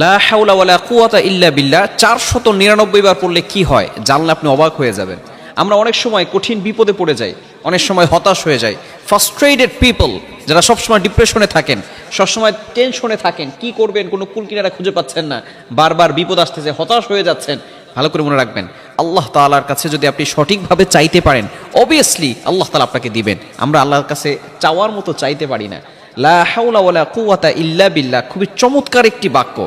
লা হাওলা ওয়ালা কুওয়াতা ইল্লা বিল্লাহ 499 বার পড়লে কি হয় জানলে আপনি অবাক হয়ে যাবেন। আমরা অনেক সময় কঠিন বিপদে পড়ে যাই, অনেক সময় হতাশ হয়ে যাই। ফ্রাস্ট্রেটেড পিপল, যারা সবসময় ডিপ্রেশনে থাকেন, সবসময় টেনশনে থাকেন, কি করবেন কোনো কুল কিনারা খুঁজে পাচ্ছেন না, বারবার বিপদ আসতেছে, হতাশ হয়ে যাচ্ছেন। ভালো করে মনে রাখবেন, আল্লাহ তাআলার কাছে যদি আপনি সঠিকভাবে চাইতে পারেন, অবভিয়াসলি আল্লাহ তাআলা আপনাকে দিবেন। আমরা আল্লাহর কাছে চাওয়ার মতো চাইতে পারি না। লা হাওলা ওয়ালা কুওয়াতা ইল্লা বিল্লাহ খুবই চমৎকার একটি বাক্য।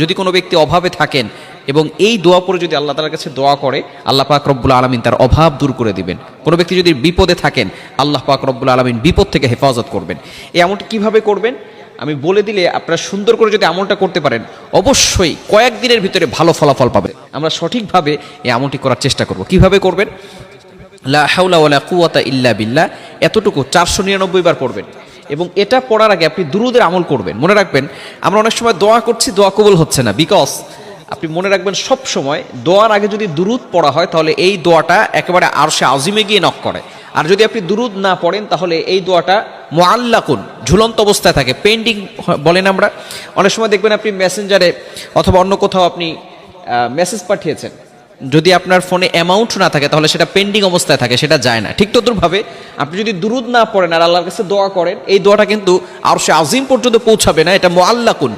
যদি কোনো ব্যক্তি অভাবে থাকেন এবং এই দোয়া পড়ে যদি আল্লাহ তাআলার কাছে দোয়া করে, আল্লাহ পাক রব্বুল আলামিন তার অভাব দূর করে দিবেন। কোনো ব্যক্তি যদি বিপদে থাকেন, আল্লাহ পাক রব্বুল আলামিন বিপদ থেকে হেফাজত করবেন। এই আমলটি কিভাবে করবেন আমি বলে দিলে আপনারা সুন্দর করে যদি আমলটা করতে পারেন, অবশ্যই কয়েকদিনের ভিতরে ভালো ফলাফল পাবেন। আমরা সঠিকভাবে এই আমলটি করার চেষ্টা করব। কিভাবে করবেন? লা হাওলা ওয়ালা কুওয়াতা ইল্লা বিল্লাহ এতটুকু 499 বার পড়বেন এবং এটা পড়ার আগে আপনি দুরুদের আমল করবেন। মনে রাখবেন, আমরা অনেক সময় দোয়া করছি, দোয়া কবুল হচ্ছে না, বিকজ আপনি মনে রাখবেন সব সময় দোয়ার আগে যদি দুরুদ পড়া হয় তাহলে এই দোয়াটা একেবারে আরশে আজিমে গিয়ে নক করে। আর যদি আপনি দুরুদ না পড়েন তাহলে এই দোয়াটা মুআল্লাকুন, ঝুলন্ত অবস্থায় থাকে, পেন্ডিং বলেন আমরা। অনেক সময় দেখবেন আপনি মেসেঞ্জারে অথবা অন্য কোথাও আপনি মেসেজ পাঠিয়েছেন, যদি আপনার ফোনে অ্যামাউন্ট না থাকে তাহলে সেটা পেন্ডিং অবস্থায় থাকে, সেটা যায় না। ঠিক তদ্রুপভাবে আপনি যদি দুরুদ না পড়েন আর আল্লাহর কাছে দোয়া করেন, এই দোয়াটা কিন্তু আরশে আজিম পর্যন্ত পৌঁছাবে না, এটা মুআল্লাকুন,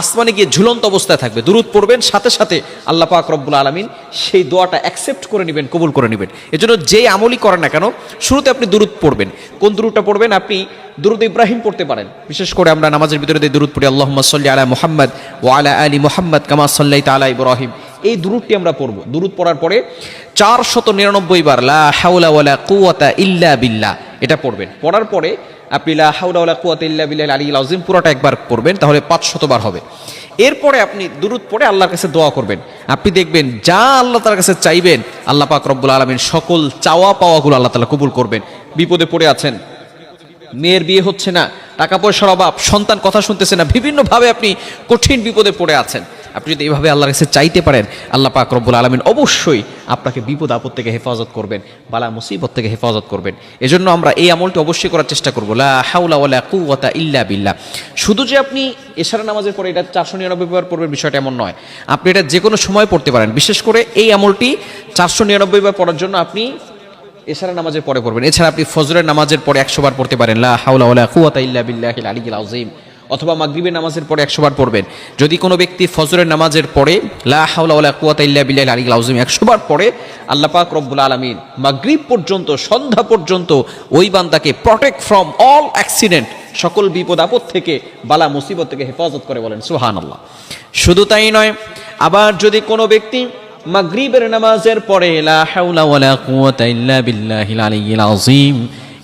আসমানে গিয়ে ঝুলন্ত অবস্থায় থাকবে। দুরুদ পড়বেন, সাথে সাথে আল্লাহ পাক রব্বুল আলামিন সেই দোয়াটা অ্যাকসেপ্ট করে নেবেন, কবুল করে নেবেন। এজন্য যে আমলই করেন না কেন, শুরুতে আপনি দুরুদ পড়বেন। কোন দুরুদটা পড়বেন? আপনি দুরুদ ইব্রাহিম পড়তে পারেন। বিশেষ করে আমরা নামাজের ভিতরে যে দুরুদ পড়ি, আল্লাহুম্মা সাল্লি আলা মুহাম্মাদ ওয়া আলা আলি মুহাম্মাদ কামা সাল্লাইতা আলা ইব্রাহিম, এই দুরুদটি আমরা পড়ব। দুরুদ পড়ার পরে 499 বার লা হাওলা ওয়ালা কুওয়াতা ইল্লা বিল্লাহ এটা পড়বেন। পড়ার পরে আপনি লা হাওলা ওয়ালা কুওয়াতা ইল্লা বিল্লাহিল আলিয়্যিল আযীম পুরোটা একবার পড়বেন, তাহলে 500 বার হবে। এরপরে আপনি দুরুদ পড়ে আল্লাহর কাছে দোয়া করবেন। আপনি দেখবেন যা আল্লাহ তাআলার কাছে চাইবেন, আল্লাহ পাক রব্বুল আলামিন সকল চাওয়া পাওয়াগুলো আল্লাহ তাআলা কবুল করবেন। বিপদে পড়ে আছেন, মেয়ের বিয়ে হচ্ছে না, টাকা পয়সার অভাব, সন্তান কথা শুনতেছে না, বিভিন্নভাবে আপনি কঠিন বিপদে পড়ে আছেন, আপনি যদি এইভাবে আল্লাহর কাছে চাইতে পারেন, আল্লাহ পাক রব্বুল আলামিন অবশ্যই আপনাকে বিপদ আপদ থেকে হেফাজত করবেন, বালা মুসিবত থেকে হেফাজত করবেন। এজন্য আমরা এই আমলটি অবশ্যই করার চেষ্টা করব। লা হাওলা ওয়ালা কুওয়াতা ইল্লা বিল্লাহ। শুধু যে আপনি এশারা নামাজের পরে এটা 499 বার পড়বেন বিষয়টা এমন নয়, আপনি এটা যে কোনো সময় পড়তে পারেন। বিশেষ করে এই আমলটি 499 বার পড়ার জন্য আপনি এশারা নামাজের পরে পড়বেন। এছাড়া আপনি ফজরের নামাজের পরে 100 বার পড়তে পারেন, লা হাওলা ওয়ালা কুওয়াতা ইল্লা বিল্লাহিল আলিয়্যিল আযীম, অথবা মাগরিবের নামাজের পরে 100 বার পড়বেন। যদি কোনো ব্যক্তি ফজরের নামাজের পরে লা হাওলা ওয়ালা কুওয়াতা ইল্লা বিল্লাহিল আলিয়্যিল আযীম 100 বার পড়ে, আল্লাহ পাক রব্বুল আলামিন মাগরিব পর্যন্ত, সন্ধ্যা পর্যন্ত ওই বান্দাকে প্রটেক্ট ফ্রম অল অ্যাক্সিডেন্ট, সকল বিপদ আপদ থেকে, বালা মুসিবত থেকে হেফাজত করে। বলেন সুবহানাল্লাহ। শুধু তাই নয়, আবার যদি কোনো ব্যক্তি মাগরিবের নামাজের পরে লা হাওলা ওয়ালা কুওয়াতা ইল্লা বিল্লাহিল আলিয়্যিল আযীম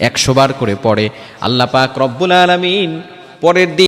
100 বার করে পড়ে, আল্লাহ পাক রব্বুল আলামিন পরের দিন